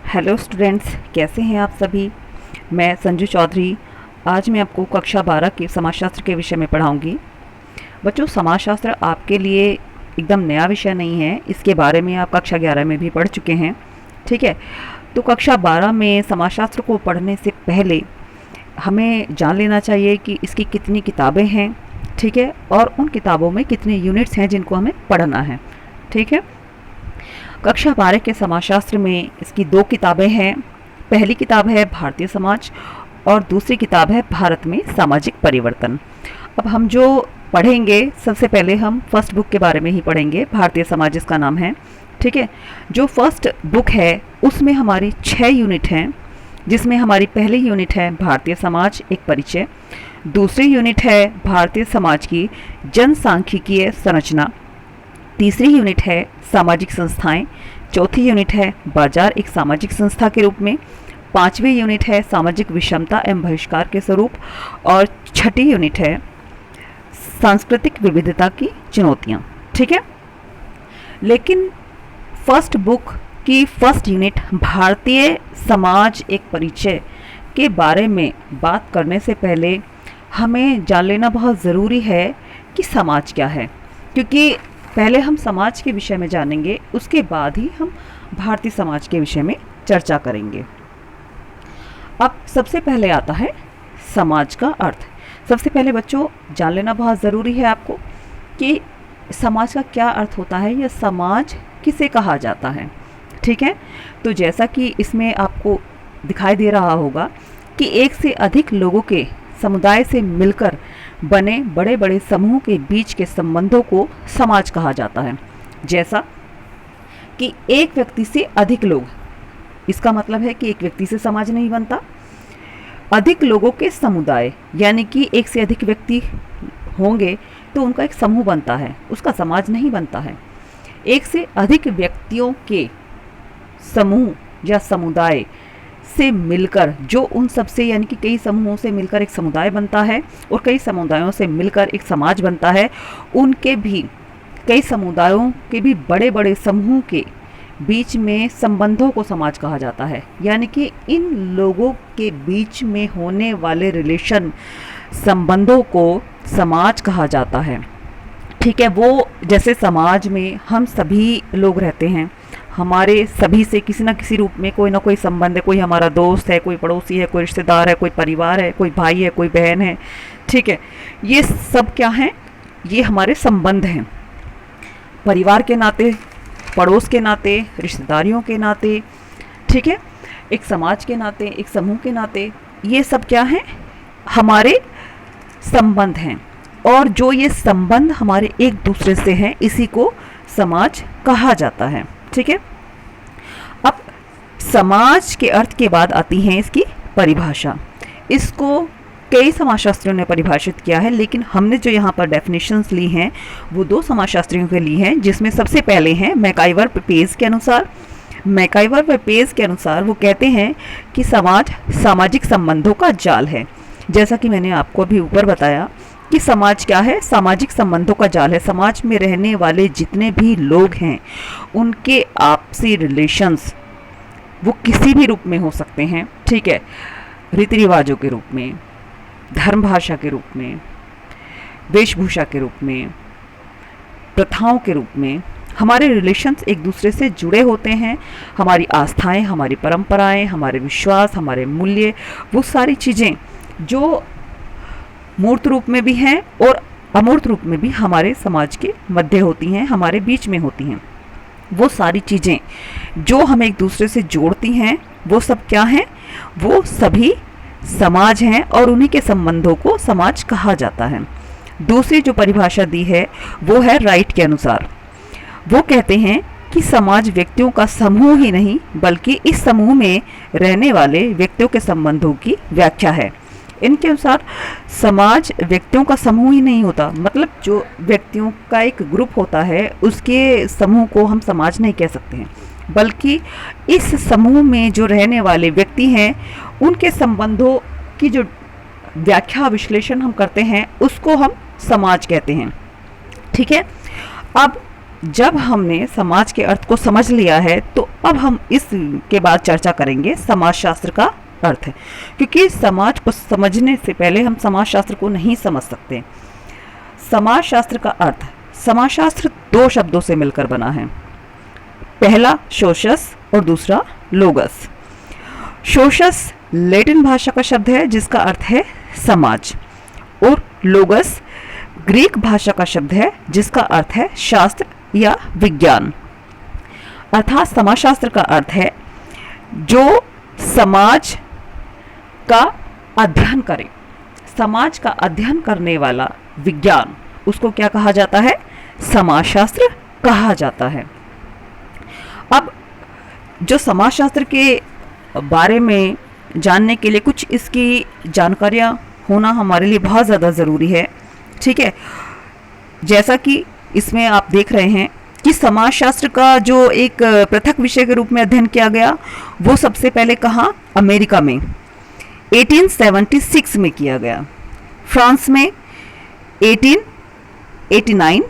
Hello students, कैसे हैं आप सभी। मैं संजू चौधरी। आज मैं आपको कक्षा 12 के समाजशास्त्र के विषय में पढ़ाऊंगी। बच्चों, समाजशास्त्र आपके लिए एकदम नया विषय नहीं है। इसके बारे में आप कक्षा 11 में भी पढ़ चुके हैं। ठीक है, तो कक्षा 12 में समाजशास्त्र को पढ़ने से पहले हमें जान लेना चाहिए कि इसकी कितनी किताबें हैं। ठीक है, और उन किताबों में कितने यूनिट्स हैं जिनको हमें पढ़ना है। ठीक है, कक्षा 12 के समाजशास्त्र में इसकी 2 किताबें हैं। पहली किताब है भारतीय समाज और दूसरी किताब है भारत में सामाजिक परिवर्तन। अब हम जो पढ़ेंगे, सबसे पहले हम फर्स्ट बुक के बारे में ही पढ़ेंगे। भारतीय समाज इसका नाम है। ठीक है, जो फर्स्ट बुक है उसमें हमारी 6 यूनिट हैं, जिसमें हमारी पहली यूनिट है भारतीय समाज एक परिचय, दूसरी यूनिट है भारतीय समाज की जनसांख्यिकीय संरचना, तीसरी यूनिट है सामाजिक संस्थाएं, चौथी यूनिट है बाजार एक सामाजिक संस्था के रूप में, पांचवी यूनिट है सामाजिक विषमता एवं बहिष्कार के स्वरूप, और छठी यूनिट है सांस्कृतिक विविधता की चुनौतियां। ठीक है, लेकिन फर्स्ट बुक की फर्स्ट यूनिट भारतीय समाज एक परिचय के बारे में बात करने से पहले हमें जान लेना बहुत ज़रूरी है कि समाज क्या है, क्योंकि पहले हम समाज के विषय में जानेंगे, उसके बाद ही हम भारतीय समाज के विषय में चर्चा करेंगे। अब सबसे पहले आता है समाज का अर्थ। सबसे पहले बच्चों जान लेना बहुत ज़रूरी है आपको कि समाज का क्या अर्थ होता है या समाज किसे कहा जाता है। ठीक है, तो जैसा कि इसमें आपको दिखाई दे रहा होगा कि एक से अधिक लोगों के समुदाय से मिलकर बने बड़े बड़े समूह के बीच के संबंधों को समाज कहा जाता है। जैसा कि एक व्यक्ति से अधिक लोग, इसका मतलब है कि एक व्यक्ति से समाज नहीं बनता। अधिक लोगों के समुदाय, यानी कि एक से अधिक व्यक्ति होंगे तो उनका एक समूह बनता है, उसका समाज नहीं बनता है। एक से अधिक व्यक्तियों के समूह या समुदाय से मिलकर, जो उन सब से यानी कि कई समूहों से मिलकर एक समुदाय बनता है और कई समुदायों से मिलकर एक समाज बनता है, उनके भी कई समुदायों के भी बड़े बड़े समूह के बीच में संबंधों को समाज कहा जाता है। यानी कि इन लोगों के बीच में होने वाले रिलेशन, संबंधों को समाज कहा जाता है। ठीक है, वो जैसे समाज में हम सभी लोग रहते हैं, हमारे सभी से किसी न किसी रूप में कोई ना कोई संबंध है। कोई हमारा दोस्त है, कोई पड़ोसी है, कोई रिश्तेदार है, कोई परिवार है, कोई भाई है, कोई बहन है। ठीक है, ये सब क्या हैं? ये हमारे संबंध हैं, परिवार के नाते, पड़ोस के नाते, रिश्तेदारियों के नाते। ठीक है, एक समाज के नाते, एक समूह के नाते, ये सब क्या हैं? हमारे संबंध हैं। और जो ये संबंध हमारे एक दूसरे से हैं, इसी को समाज कहा जाता है। ठीक है, अब समाज के अर्थ के बाद आती है इसकी परिभाषा। इसको कई समाजशास्त्रियों ने परिभाषित किया है, लेकिन हमने जो यहाँ पर डेफिनेशंस ली हैं वो 2 समाजशास्त्रियों के लिए हैं, जिसमें सबसे पहले हैं मैकाइवर पेज के अनुसार। मैकाइवर पेज के अनुसार वो कहते हैं कि समाज सामाजिक संबंधों का जाल है। जैसा कि मैंने आपको अभी ऊपर बताया कि समाज क्या है? सामाजिक संबंधों का जाल है। समाज में रहने वाले जितने भी लोग हैं उनके आपसी रिलेशंस वो किसी भी रूप में हो सकते हैं। ठीक है, रीति रिवाजों के रूप में, धर्म भाषा के रूप में, वेशभूषा के रूप में, प्रथाओं के रूप में हमारे रिलेशंस एक दूसरे से जुड़े होते हैं। हमारी आस्थाएं, हमारी परंपराएं, हमारे विश्वास, हमारे मूल्य, वो सारी चीज़ें जो मूर्त रूप में भी हैं और अमूर्त रूप में भी हमारे समाज के मध्य होती हैं, हमारे बीच में होती हैं। वो सारी चीज़ें जो हमें एक दूसरे से जोड़ती हैं, वो सब क्या हैं? वो सभी समाज हैं और उन्हीं के संबंधों को समाज कहा जाता है। दूसरी जो परिभाषा दी है वो है राइट के अनुसार। वो कहते हैं कि समाज व्यक्तियों का समूह ही नहीं, बल्कि इस समूह में रहने वाले व्यक्तियों के संबंधों की व्याख्या है। इनके अनुसार समाज व्यक्तियों का समूह ही नहीं होता, मतलब जो व्यक्तियों का एक ग्रुप होता है उसके समूह को हम समाज नहीं कह सकते हैं, बल्कि इस समूह में जो रहने वाले व्यक्ति हैं उनके संबंधों की जो व्याख्या विश्लेषण हम करते हैं उसको हम समाज कहते हैं। ठीक है, अब जब हमने समाज के अर्थ को समझ लिया है तो अब हम इसके बाद चर्चा करेंगे समाजशास्त्र का अर्थ है, क्योंकि समाज को समझने से पहले हम समाजशास्त्र को नहीं समझ सकते। समाजशास्त्र का अर्थ, समाजशास्त्र दो शब्दों से मिलकर बना है, पहला सोशस और दूसरा लोगस। सोशस लैटिन भाषा का शब्द है जिसका अर्थ है समाज, और लोगस ग्रीक भाषा का शब्द है जिसका अर्थ है शास्त्र या विज्ञान। अर्थात समाजशास्त्र का अर्थ है जो समाज का अध्ययन करे, समाज का अध्ययन करने वाला विज्ञान, उसको क्या कहा जाता है? समाजशास्त्र कहा जाता है। अब जो समाजशास्त्र के बारे में जानने के लिए कुछ इसकी जानकारियाँ होना हमारे लिए बहुत ज़्यादा ज़रूरी है, ठीक है। जैसा कि इसमें आप देख रहे हैं कि समाजशास्त्र का जो एक पृथक विषय के रूप में अध्ययन किया गया वो सबसे पहले कहाँ? अमेरिका में 1876 में किया गया, फ्रांस में 1889,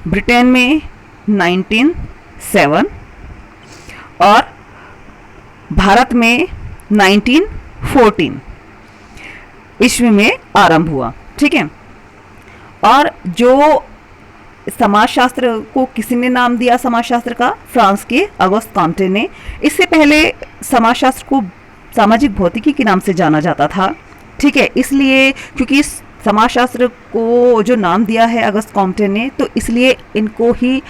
ब्रिटेन में 1907 और भारत में 1914 ईस्वी में आरंभ हुआ, ठीक है। और जो समाजशास्त्र को किसी ने नाम दिया समाजशास्त्र का? फ्रांस के अगस्त कॉम्टे ने। इससे पहले समाजशास्त्र को सामाजिक भौतिकी के नाम से जाना जाता था, ठीक है। इसलिए क्योंकि इस समाजशास्त्र को जो नाम दिया है अगस्त कॉम्टे ने, तो इसलिए इनको ही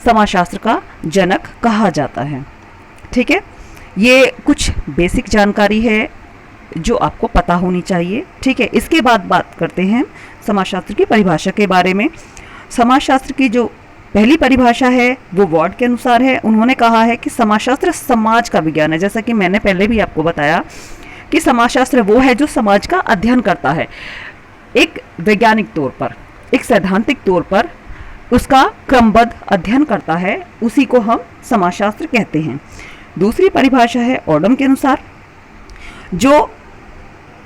समाजशास्त्र का जनक कहा जाता है, ठीक है। ये कुछ बेसिक जानकारी है जो आपको पता होनी चाहिए, ठीक है। इसके बाद बात करते हैं समाजशास्त्र की परिभाषा के बारे में। समाजशास्त्र की जो पहली परिभाषा है वो वार्ड के अनुसार है। उन्होंने कहा है कि समाजशास्त्र समाज का विज्ञान है। जैसा कि मैंने पहले भी आपको बताया कि समाजशास्त्र वो है जो समाज का अध्ययन करता है, एक वैज्ञानिक तौर पर, एक सैद्धांतिक तौर पर उसका क्रमबद्ध अध्ययन करता है, उसी को हम समाजशास्त्र कहते हैं। दूसरी परिभाषा है ओडम के अनुसार, जो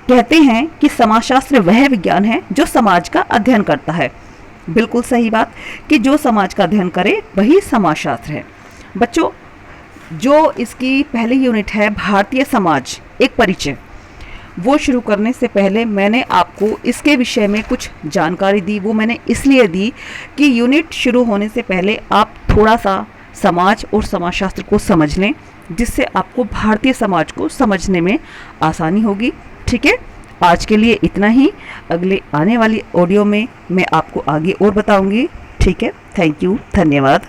कहते हैं कि समाजशास्त्र वह विज्ञान है जो समाज का अध्ययन करता है। बिल्कुल सही बात कि जो समाज का अध्ययन करे वही समाजशास्त्र है। बच्चों, जो इसकी पहली यूनिट है भारतीय समाज एक परिचय, वो शुरू करने से पहले मैंने आपको इसके विषय में कुछ जानकारी दी। वो मैंने इसलिए दी कि यूनिट शुरू होने से पहले आप थोड़ा सा समाज और समाजशास्त्र को समझ लें, जिससे आपको भारतीय समाज को समझने में आसानी होगी, ठीक है। आज के लिए इतना ही। अगले आने वाली ऑडियो में मैं आपको आगे और बताऊंगी, ठीक है। थैंक यू, धन्यवाद।